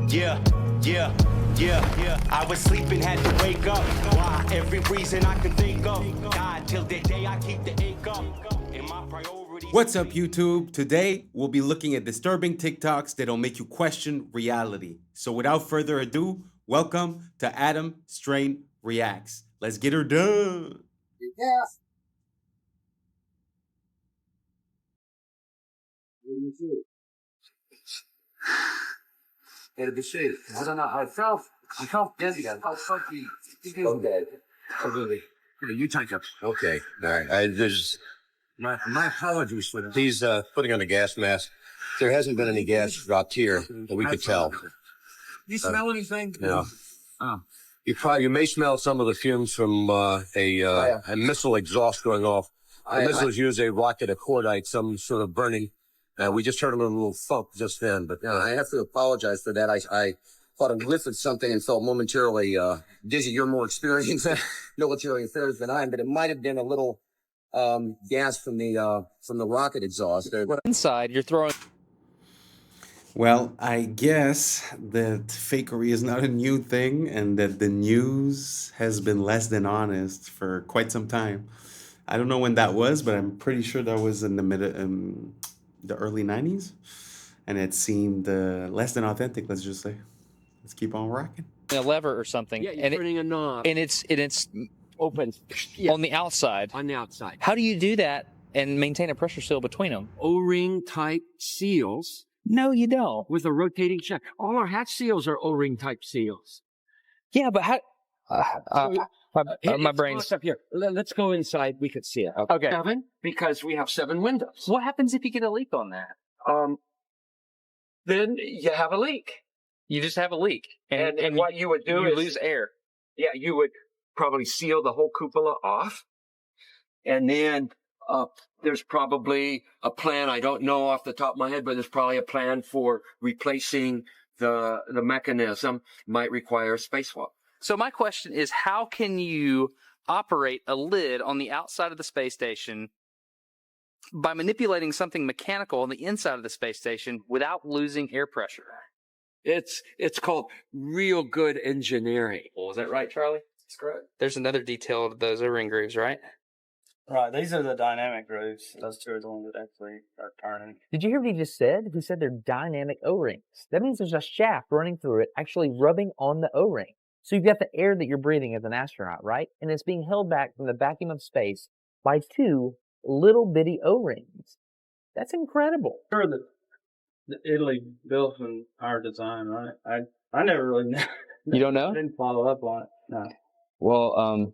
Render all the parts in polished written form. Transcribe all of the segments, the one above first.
Yeah, yeah, yeah, yeah. I was sleeping, had to wake up. Why? Every reason I can think of. God, till the day I keep the ink up. And my priorities. What's up, YouTube? Today, we'll be looking at disturbing TikToks that'll make you question reality. So without further ado, welcome to Adam Strain Reacts. Let's get her done. Yeah. What do you see? It'll be safe. I don't know. I felt dizzy. I felt funky. I'm dead. Oh, really? Yeah, you take up. Okay. All right. There's My apologies for that. he's putting on a gas mask. There hasn't been any gas dropped here that we could tell. You smell anything? No. Oh. You may smell some of the fumes from a missile exhaust going off. The missiles use a rocket, a cordite, some sort of burning. We just heard a little thump just then, but I have to apologize for that. I thought I lifted something and felt momentarily dizzy. You're more experienced in military affairs than I am, but it might have been a little gas from the rocket exhaust. Inside, you're throwing. Well, I guess that fakery is not a new thing and that the news has been less than honest for quite some time. I don't know when that was, but I'm pretty sure that was in the early 90s. And it seemed less than authentic, let's just say. Let's keep on rocking. A lever or something. Yeah, you're turning a knob. And it's Open. on the outside. On the outside. How do you do that and maintain a pressure seal between them? O-ring type seals No, you don't. with a rotating shaft. All our hatch seals are O-ring type seals. Yeah, but how? My It's brain's. close up here. Let's go inside. We could see it. Okay. 7, because we have 7 windows. What happens if you get a leak on that? Then you have a leak. You just have a leak, And what you would do you is lose air. Yeah, you would probably seal the whole cupola off. And then there's probably a plan. I don't know off the top of my head, but there's probably a plan for replacing the mechanism. Might require a spacewalk. So my question is, how can you operate a lid on the outside of the space station by manipulating something mechanical on the inside of the space station without losing air pressure? It's called real good engineering. Well, is that right, Charlie? That's correct. There's another detail to those O-ring grooves, right? Right, these are the dynamic grooves. Those two are the ones that actually are turning. Did you hear what he just said? He said they're dynamic O-rings. That means there's a shaft running through it, actually rubbing on the O-ring. So you've got the air that you're breathing as an astronaut, right? And it's being held back from the vacuum of space by 2 little bitty O-rings. That's incredible. Sure, the Italy built from our design, right? I never really know. You don't know? I didn't follow up on it. No. Well,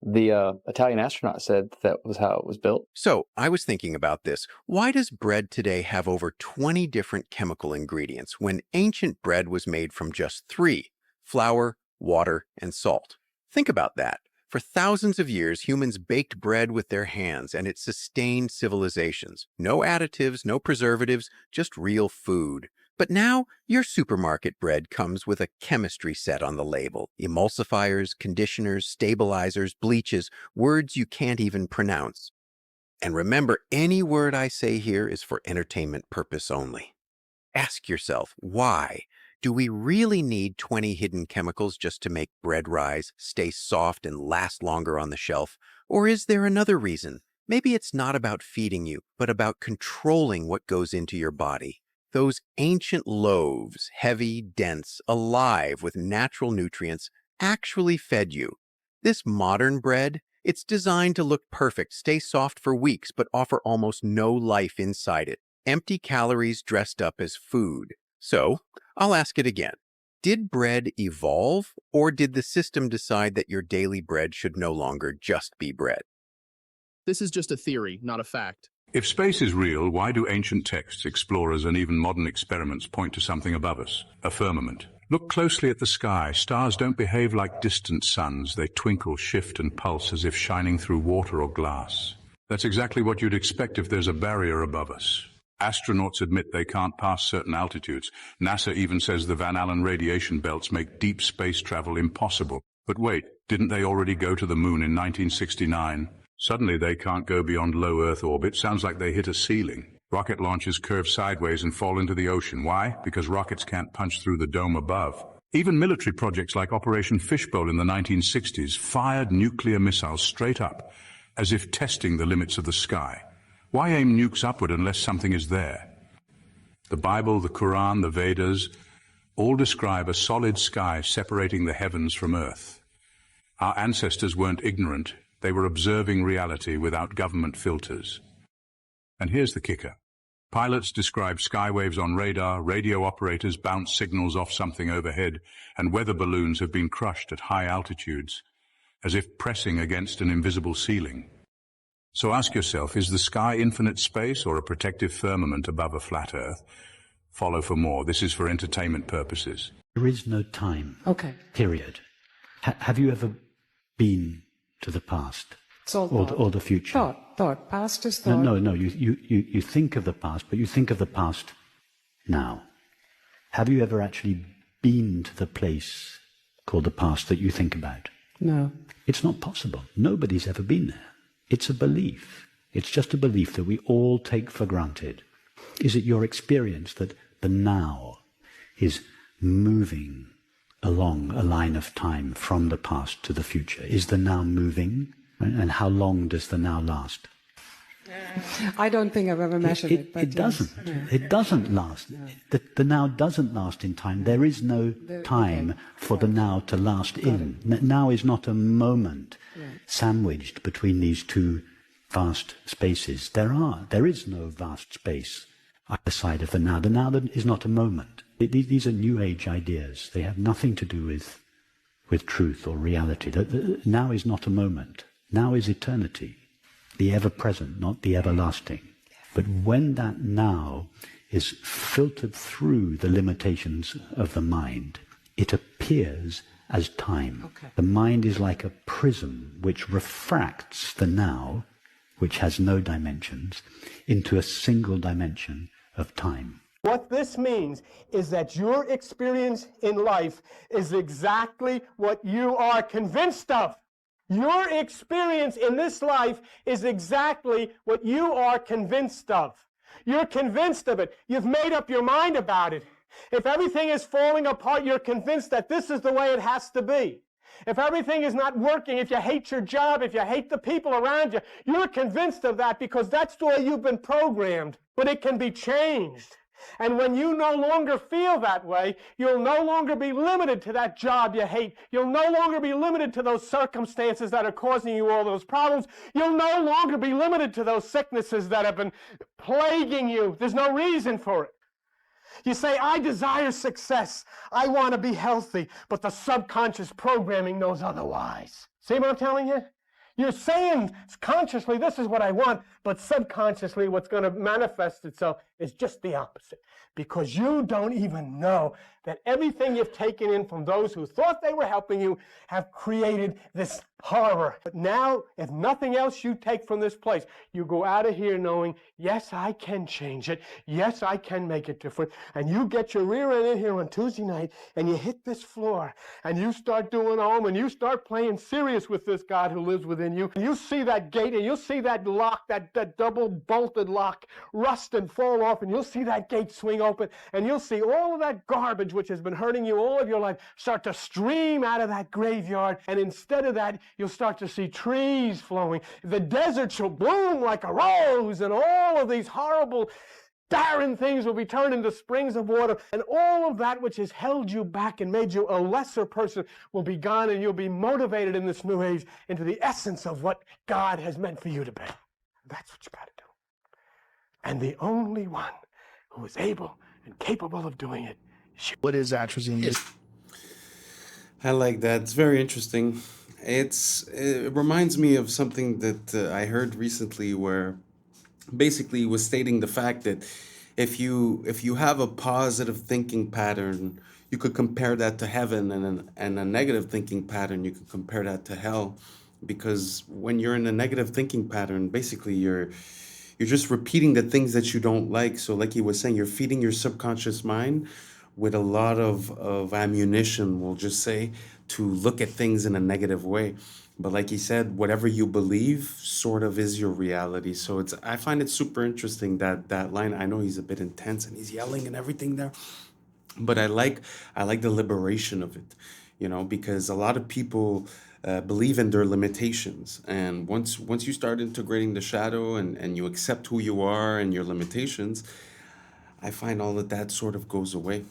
the Italian astronaut said that was how it was built. So, I was thinking about this. Why does bread today have over 20 different chemical ingredients when ancient bread was made from just 3: flour, water, and salt? Think about that. For thousands of years, humans baked bread with their hands, and it sustained civilizations. No additives, no preservatives, just real food. But now, your supermarket bread comes with a chemistry set on the label. Emulsifiers, conditioners, stabilizers, bleaches, words you can't even pronounce. And remember, any word I say here is for entertainment purpose only. Ask yourself, why? Do we really need 20 hidden chemicals just to make bread rise, stay soft, and last longer on the shelf? Or is there another reason? Maybe it's not about feeding you, but about controlling what goes into your body. Those ancient loaves, heavy, dense, alive with natural nutrients, actually fed you. This modern bread, it's designed to look perfect, stay soft for weeks, but offer almost no life inside it. Empty calories dressed up as food. So, I'll ask it again. Did bread evolve, or did the system decide that your daily bread should no longer just be bread? This is just a theory, not a fact. If space is real, why do ancient texts, explorers, and even modern experiments point to something above us? A firmament. Look closely at the sky. Stars don't behave like distant suns. They twinkle, shift, and pulse as if shining through water or glass. That's exactly what you'd expect if there's a barrier above us. Astronauts admit they can't pass certain altitudes. NASA even says the Van Allen radiation belts make deep space travel impossible. But wait, didn't they already go to the moon in 1969? Suddenly they can't go beyond low Earth orbit. Sounds like they hit a ceiling. Rocket launches curve sideways and fall into the ocean. Why? Because rockets can't punch through the dome above. Even military projects like Operation Fishbowl in the 1960s fired nuclear missiles straight up, as if testing the limits of the sky. Why aim nukes upward unless something is there? The Bible, the Quran, the Vedas all describe a solid sky separating the heavens from earth. Our ancestors weren't ignorant. They were observing reality without government filters. And here's the kicker. Pilots describe skywaves on radar, radio operators bounce signals off something overhead, and weather balloons have been crushed at high altitudes, as if pressing against an invisible ceiling. So ask yourself, is the sky infinite space or a protective firmament above a flat Earth? Follow for more. This is for entertainment purposes. There is no time. Okay. Period. Have you ever been to the past? It's all or the future? Thought. Past is thought. No. You think of the past, but you think of the past now. Have you ever actually been to the place called the past that you think about? No. It's not possible. Nobody's ever been there. It's a belief. It's just a belief that we all take for granted. Is it your experience that the now is moving along a line of time from the past to the future? Is the now moving? And how long does the now last? I don't think I've ever measured it. But it doesn't. Yeah. It doesn't last. Yeah. The now doesn't last in time. There is no time for the now to last in. Now is not a moment sandwiched between these two vast spaces. There is no vast space either side of the now. The now is not a moment. These are New Age ideas. They have nothing to do with truth or reality. The now is not a moment. Now is eternity, the ever-present, not the everlasting. But when that now is filtered through the limitations of the mind, it appears as time. Okay. The mind is like a prism which refracts the now, which has no dimensions, into a single dimension of time. What this means is that your experience in life is exactly what you are convinced of. Your experience in this life is exactly what you are convinced of. You're convinced of it. You've made up your mind about it. If everything is falling apart, you're convinced that this is the way it has to be. If everything is not working, if you hate your job, if you hate the people around you, you're convinced of that because that's the way you've been programmed. But it can be changed. And when you no longer feel that way, you'll no longer be limited to that job you hate. You'll no longer be limited to those circumstances that are causing you all those problems. You'll no longer be limited to those sicknesses that have been plaguing you. There's no reason for it. You say, I desire success. I want to be healthy. But the subconscious programming knows otherwise. See what I'm telling you? You're saying consciously, this is what I want, but subconsciously what's going to manifest itself is just the opposite. Because you don't even know that everything you've taken in from those who thought they were helping you have created this horror. But now, if nothing else you take from this place, you go out of here knowing, yes, I can change it. Yes, I can make it different. And you get your rear end in here on Tuesday night, and you hit this floor, and you start doing home, and you start playing serious with this God who lives within you. And you see that gate, and you'll see that lock, that double-bolted lock rust and fall off, and you'll see that gate swing open, and you'll see all of that garbage which has been hurting you all of your life start to stream out of that graveyard. And instead of that, you'll start to see trees flowing. The desert shall bloom like a rose, and all of these horrible, barren things will be turned into springs of water. And all of that which has held you back and made you a lesser person will be gone, and you'll be motivated in this new age into the essence of what God has meant for you to be. That's what you got to do. And the only one who is able and capable of doing it is you. What is atrazine? I like that. It's very interesting. It reminds me of something that I heard recently, where basically was stating the fact that if you have a positive thinking pattern, you could compare that to heaven, and a negative thinking pattern, you could compare that to hell. Because when you're in a negative thinking pattern, basically you're just repeating the things that you don't like. So like he was saying, you're feeding your subconscious mind with a lot of ammunition, we'll just say, to look at things in a negative way. But like he said, whatever you believe sort of is your reality. So I find it super interesting that line. I know he's a bit intense and he's yelling and everything there, but I like the liberation of it, because a lot of people believe in their limitations, and once you start integrating the shadow and you accept who you are and your limitations, I find all of that sort of goes away.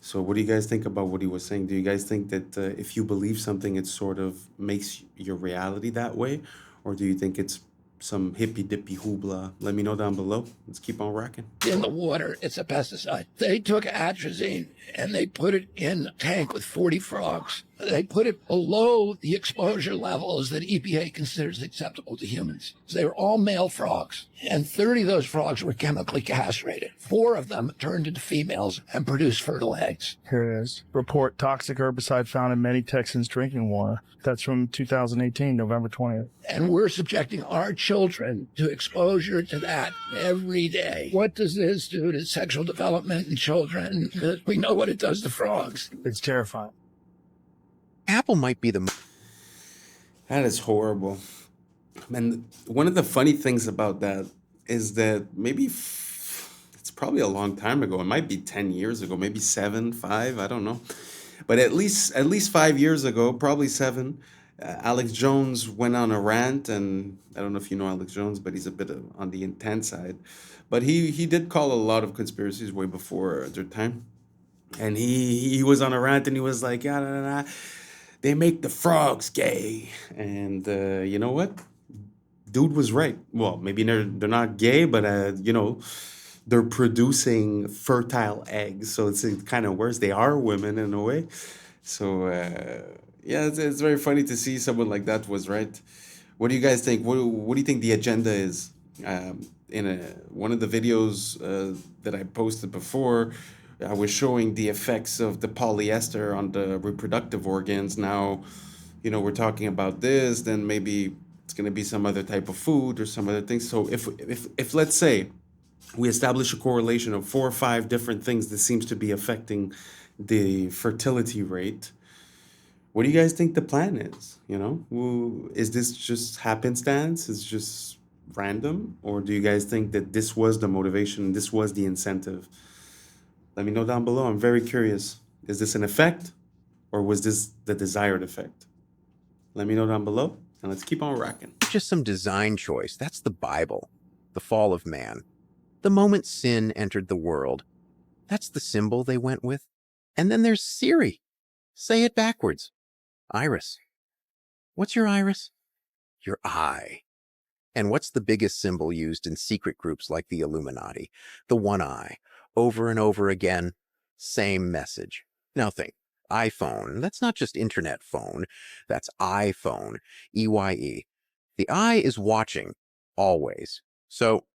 So what do you guys think about what he was saying? Do you guys think that if you believe something, it sort of makes your reality that way? Or do you think it's some hippy dippy hoopla? Let me know down below. Let's keep on rocking. In the water, it's a pesticide. They took atrazine and they put it in a tank with 40 frogs. They put it below the exposure levels that EPA considers acceptable to humans. So they were all male frogs, and 30 of those frogs were chemically castrated. 4 of them turned into females and produced fertile eggs. Here it is. Report toxic herbicide found in many Texans' drinking water. That's from 2018, November 20th. And we're subjecting our children to exposure to that every day. What does this do to sexual development in children? We know what it does to frogs. It's terrifying. Apple might be the... That is horrible. And one of the funny things about that is that it's probably a long time ago. It might be 10 years ago, maybe 7, 5, I don't know. But at least 5 years ago, probably 7, Alex Jones went on a rant, and I don't know if you know Alex Jones, but he's a bit on the intense side. But he did call a lot of conspiracies way before their time. And he was on a rant, and he was like, yeah, they make the frogs gay. And you know what? Dude was right. Well, maybe they're not gay, but they're producing fertile eggs, so it's kind of worse. They are women in a way. So yeah, it's very funny to see someone like that was right. What do you guys think? What do you think the agenda is? In one of the videos that I posted before, I was showing the effects of the polyester on the reproductive organs. Now, we're talking about this, then maybe it's going to be some other type of food or some other things. So if let's say we establish a correlation of 4 or 5 different things that seems to be affecting the fertility rate, what do you guys think the plan is? Is this just happenstance? Is just random? Or do you guys think that this was the motivation, this was the incentive? Let me know down below. I'm very curious. Is this an effect, or was this the desired effect? Let me know down below, and let's keep on rocking. Just some design choice. That's the Bible. The fall of man. The moment sin entered the world. That's the symbol they went with. And then there's Siri. Say it backwards. Iris. What's your iris? Your eye. And what's the biggest symbol used in secret groups like the Illuminati? The one eye. Over and over again, same message. Now think, iPhone, that's not just internet phone, that's iPhone, EYE. The eye is watching, always. So,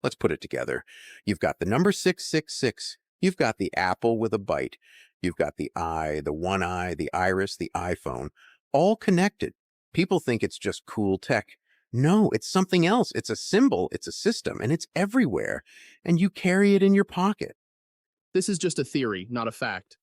let's put it together. You've got the number 666, you've got the apple with a bite, you've got the eye, the one eye, the iris, the iPhone, all connected. People think it's just cool tech. No, it's something else. It's a symbol, it's a system, and it's everywhere. And you carry it in your pocket. This is just a theory, not a fact.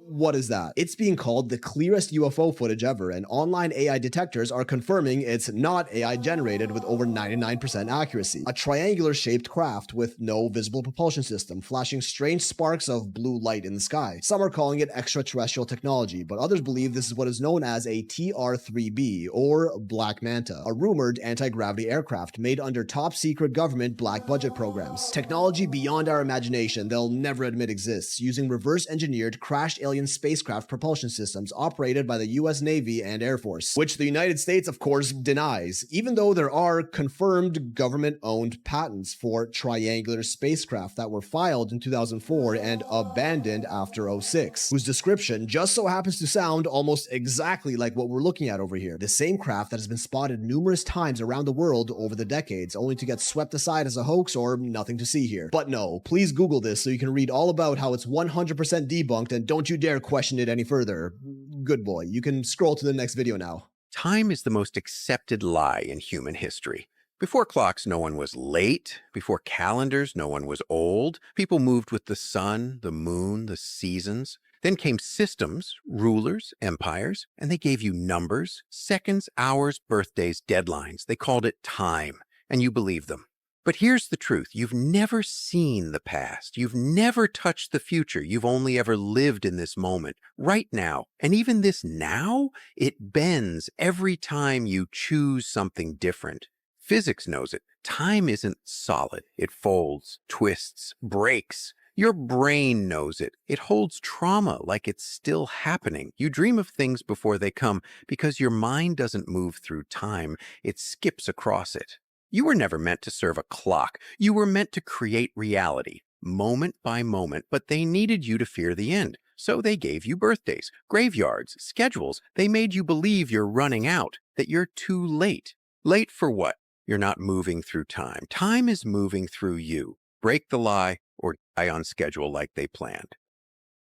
What is that? It's being called the clearest UFO footage ever, and online AI detectors are confirming it's not AI generated with over 99% accuracy. A triangular-shaped craft with no visible propulsion system, flashing strange sparks of blue light in the sky. Some are calling it extraterrestrial technology, but others believe this is what is known as a TR-3B, or Black Manta, a rumored anti-gravity aircraft made under top-secret government black budget programs. Technology beyond our imagination they'll never admit exists, using reverse-engineered crashed alien spacecraft propulsion systems operated by the US Navy and Air Force, which the United States, of course, denies, even though there are confirmed government-owned patents for triangular spacecraft that were filed in 2004 and abandoned after 2006, whose description just so happens to sound almost exactly like what we're looking at over here. The same craft that has been spotted numerous times around the world over the decades, only to get swept aside as a hoax or nothing to see here. But no, please Google this so you can read all about how it's 100% debunked, and don't you dare question it any further. Good boy. You can scroll to the next video now. Time is the most accepted lie in human history. Before clocks, no one was late. Before calendars, no one was old. People moved with the sun, the moon, the seasons. Then came systems, rulers, empires, and they gave you numbers, seconds, hours, birthdays, deadlines. They called it time, and you believed them. But here's the truth. You've never seen the past. You've never touched the future. You've only ever lived in this moment, right now. And even this now, it bends every time you choose something different. Physics knows it. Time isn't solid. It folds, twists, breaks. Your brain knows it. It holds trauma like it's still happening. You dream of things before they come because your mind doesn't move through time. It skips across it. You were never meant to serve a clock. You were meant to create reality, moment by moment, but they needed you to fear the end. So they gave you birthdays, graveyards, schedules. They made you believe you're running out, that you're too late. Late for what? You're not moving through time. Time is moving through you. Break the lie or die on schedule like they planned.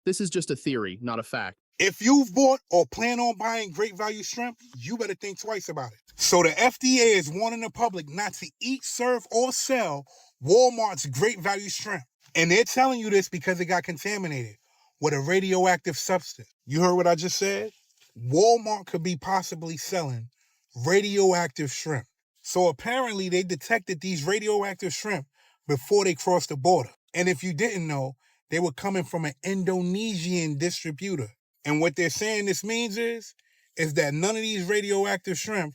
This is just a theory, not a fact. If you've bought or plan on buying great value shrimp, you better think twice about it. So the FDA is warning the public not to eat, serve, or sell Walmart's great value shrimp. And they're telling you this because it got contaminated with a radioactive substance. You heard what I just said? Walmart could be possibly selling radioactive shrimp. So apparently they detected these radioactive shrimp before they crossed the border. And if you didn't know, they were coming from an Indonesian distributor. And what they're saying this means is that none of these radioactive shrimp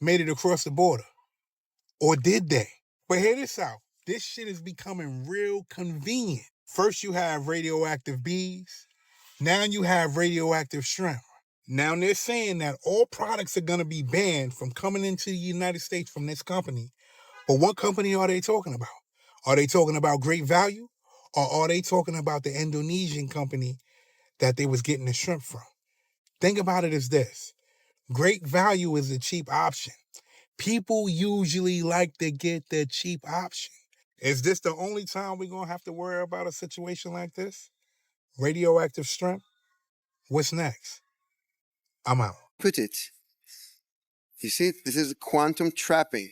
made it across the border. Or did they? But hear this out. This shit is becoming real convenient. First you have radioactive bees. Now you have radioactive shrimp. Now they're saying that all products are going to be banned from coming into the United States from this company. But what company are they talking about? Are they talking about Great Value? Or are they talking about the Indonesian company that they was getting the shrimp from? Think about it as this. Great Value is a cheap option. People usually like to get the cheap option. Is this the only time we're going to have to worry about a situation like this? Radioactive shrimp? What's next? I'm out. Put it. You see, this is quantum trapping.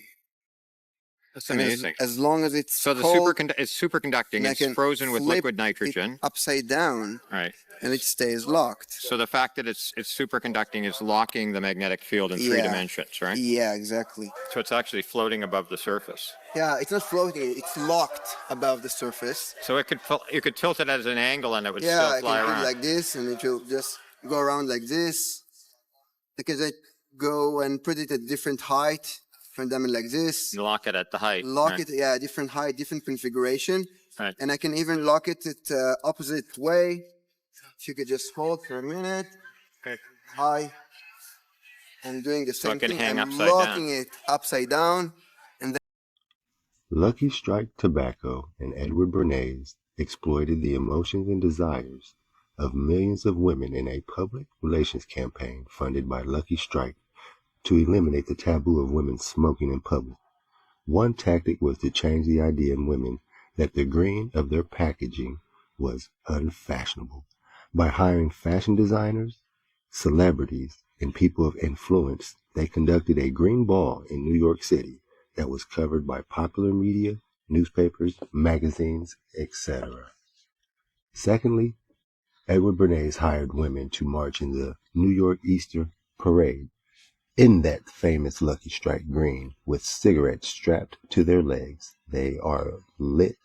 That's amazing. As long as it's so the cold, it's superconducting. It's frozen with liquid nitrogen. Upside down. Right. And it stays locked. So the fact that it's superconducting is locking the magnetic field in 3 dimensions, right? Yeah, exactly. So it's actually floating above the surface. Yeah, it's not floating. It's locked above the surface. So you could tilt it at an angle and it would still fly around. Yeah, like this, and it will just go around like this. Because I go and put it at different height. From them like this. You lock it at the height. Lock it, yeah, different height, different configuration. Right. And I can even lock it at opposite way. If you could just hold for a minute. Okay. High. And doing the same thing. Hang I'm upside locking down. it upside down. And then Lucky Strike Tobacco and Edward Bernays exploited the emotions and desires of millions of women in a public relations campaign funded by Lucky Strike to eliminate the taboo of women smoking in public. One tactic was to change the idea in women that the green of their packaging was unfashionable. By hiring fashion designers, celebrities, and people of influence, they conducted a green ball in New York City that was covered by popular media, newspapers, magazines, etc. Secondly, Edward Bernays hired women to march in the New York Easter Parade in that famous Lucky Strike green with cigarettes strapped to their legs. They are lit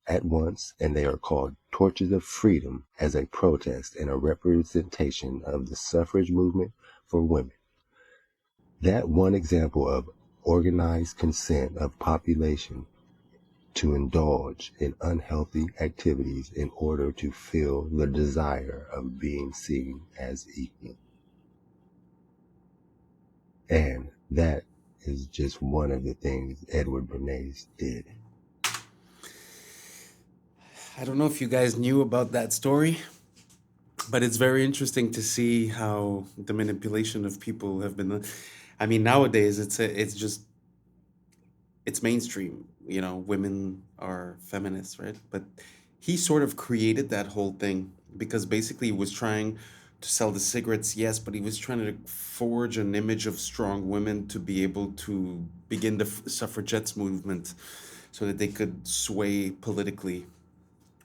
at once and they are called torches of freedom as a protest and a representation of the suffrage movement for women. That one example of organized consent of population to indulge in unhealthy activities in order to feel the desire of being seen as equal. And that is just one of the things Edward Bernays did. I don't know if you guys knew about that story, but it's very interesting to see how the manipulation of people have been. I mean, nowadays it's mainstream. You know, women are feminists, right? But he sort of created that whole thing because basically he was trying to sell the cigarettes, yes, but he was trying to forge an image of strong women to be able to begin the suffragettes movement so that they could sway politically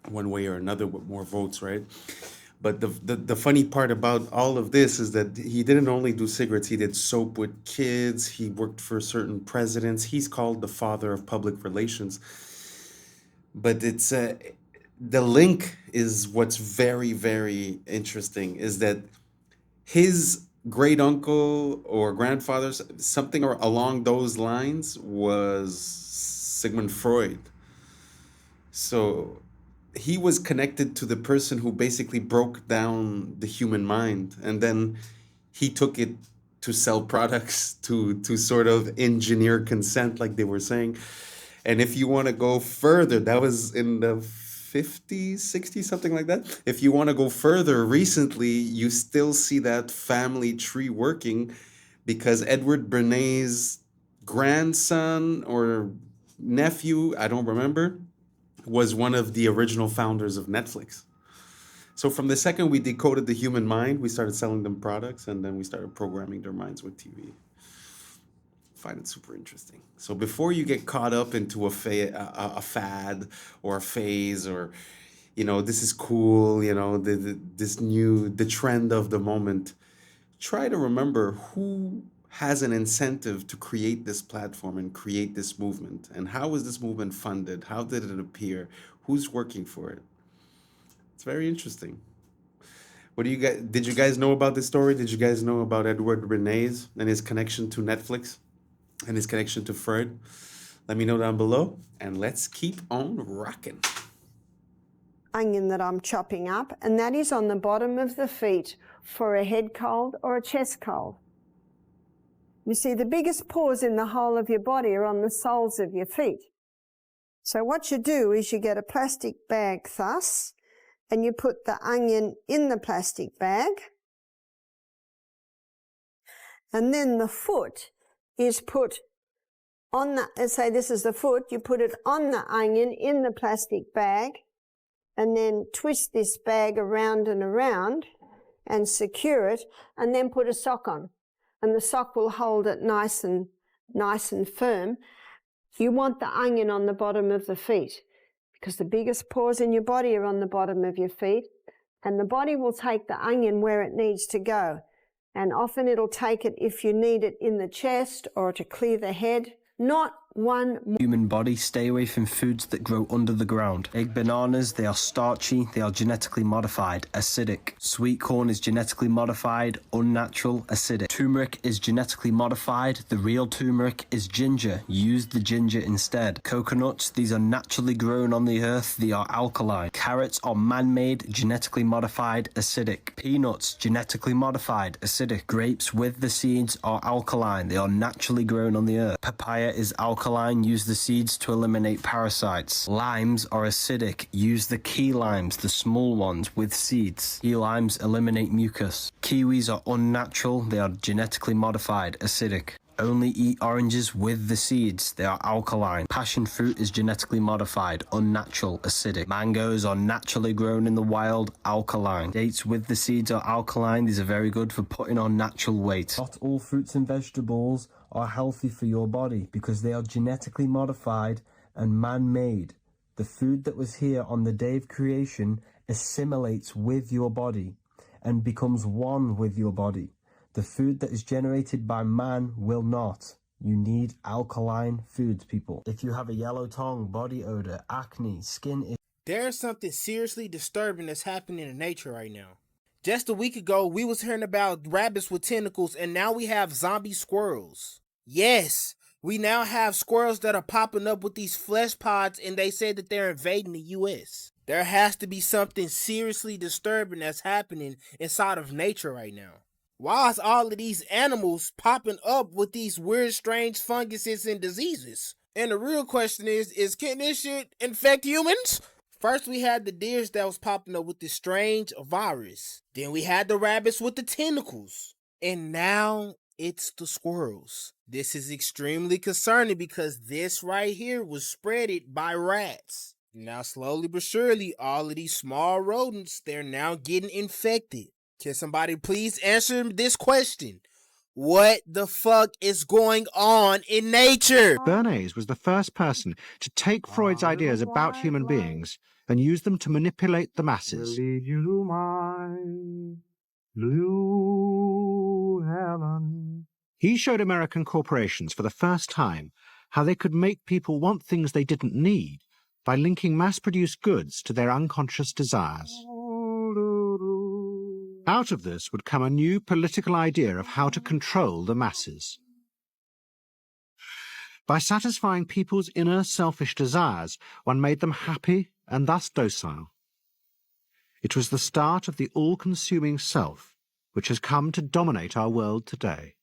one way or another with more votes, right? But the funny part about all of this is that he didn't only do cigarettes, he did soap with kids, he worked for certain presidents. He's called the father of public relations. But it's the link is what's very, very interesting, is that his great uncle or grandfather, something along those lines, was Sigmund Freud. So he was connected to the person who basically broke down the human mind, and then he took it to sell products, to sort of engineer consent, like they were saying. And if you want to go further, that was in the 50s, 60s, something like that. If you want to go further, recently, you still see that family tree working, because Edward Bernays' grandson or nephew, I don't remember, was one of the original founders of Netflix. So from the second we decoded the human mind, we started selling them products, and then we started programming their minds with TV. Find it super interesting. So before you get caught up into a fad or a phase, or, this is cool, the trend of the moment, try to remember who has an incentive to create this platform and create this movement, and how was this movement funded? How did it appear? Who's working for it? It's very interesting. What do you guys? Did you guys know about this story? Did you guys know about Edward Bernays and his connection to Netflix and his connection to Freud? Let me know down below, and let's keep on rocking. Onion that I'm chopping up, and that is on the bottom of the feet for a head cold or a chest cold. You see, the biggest pores in the whole of your body are on the soles of your feet. So what you do is you get a plastic bag thus, and you put the onion in the plastic bag, and then the foot is put on the, let's say this is the foot, you put it on the onion in the plastic bag, and then twist this bag around and around and secure it, and then put a sock on. And the sock will hold it nice and firm. You want the onion on the bottom of the feet, because the biggest pores in your body are on the bottom of your feet, and the body will take the onion where it needs to go. And often it'll take it if you need it in the chest or to clear the head. Not one human body, stay away from foods that grow under the ground. Egg bananas, they are starchy, they are genetically modified, acidic. Sweet corn is genetically modified, unnatural, acidic. Turmeric is genetically modified, the real turmeric is ginger. Use the ginger instead. Coconuts, these are naturally grown on the earth, they are alkaline. Carrots are man-made, genetically modified, acidic. Peanuts, genetically modified, acidic. Grapes with the seeds are alkaline, they are naturally grown on the earth. Papaya is alkaline, use the seeds to eliminate parasites. Limes are acidic, use the key limes, the small ones with seeds. Key limes eliminate mucus. Kiwis are unnatural, they are genetically modified, acidic. Only eat oranges with the seeds, they are alkaline. Passion fruit is genetically modified, unnatural, acidic. Mangoes are naturally grown in the wild, alkaline. Dates with the seeds are alkaline, these are very good for putting on natural weight. Not all fruits and vegetables are healthy for your body because they are genetically modified and man-made. The food that was here on the day of creation assimilates with your body and becomes one with your body. The food that is generated by man will not. You need alkaline foods, people. If you have a yellow tongue, body odor, acne, skin issues. There's something seriously disturbing that's happening in nature right now. Just a week ago, we was hearing about rabbits with tentacles, and now we have zombie squirrels. Yes, we now have squirrels that are popping up with these flesh pods, and they say that they're invading the U.S. There has to be something seriously disturbing that's happening inside of nature right now. Why is all of these animals popping up with these weird, strange funguses and diseases? And the real question is can this shit infect humans? First, we had the deers that was popping up with this strange virus. Then we had the rabbits with the tentacles. And now it's the squirrels. This is extremely concerning because this right here was spreaded by rats. Now, slowly but surely, all of these small rodents, they're now getting infected. Can somebody please answer this question? What the fuck is going on in nature? Bernays was the first person to take Freud's ideas about human beings and use them to manipulate the masses. Lead you to my blue heaven. He showed American corporations for the first time how they could make people want things they didn't need by linking mass-produced goods to their unconscious desires. Out of this would come a new political idea of how to control the masses. By satisfying people's inner selfish desires, one made them happy and thus docile. It was the start of the all-consuming self, which has come to dominate our world today.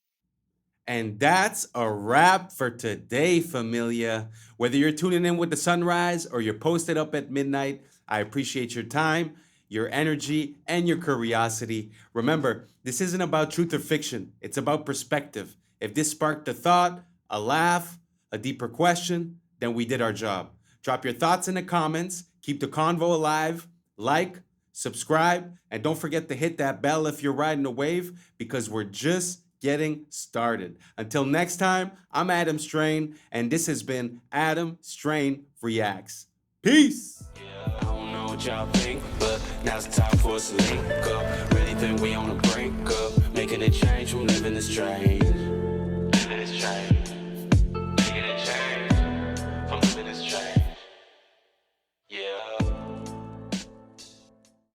And that's a wrap for today, familia. Whether you're tuning in with the sunrise or you're posted up at midnight, I appreciate your time, your energy, and your curiosity. Remember, this isn't about truth or fiction. It's about perspective. If this sparked a thought, a laugh, a deeper question, then we did our job. Drop your thoughts in the comments. Keep the convo alive. Like, subscribe, and don't forget to hit that bell if you're riding a wave, because we're just getting started. Until next time, I'm Adam Strain, and this has been Adam Strain Reacts. Peace! I don't know what y'all think, but now's the time for us to link up. Really think we on the brink of making a change from living this strange.